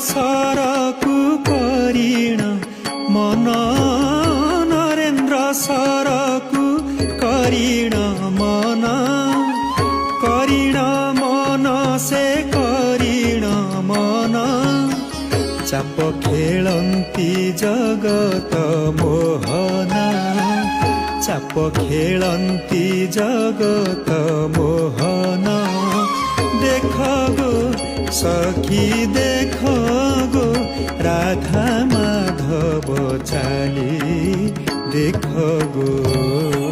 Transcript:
सरकु करिण मन नरेन्द्र सरकु करिण मन से करिण मन चाप खेलन्ती जगत मोहना चाप खेलन्ती जगत मोहना देख गो सखी देख गो राधा माधव चाली देख गो।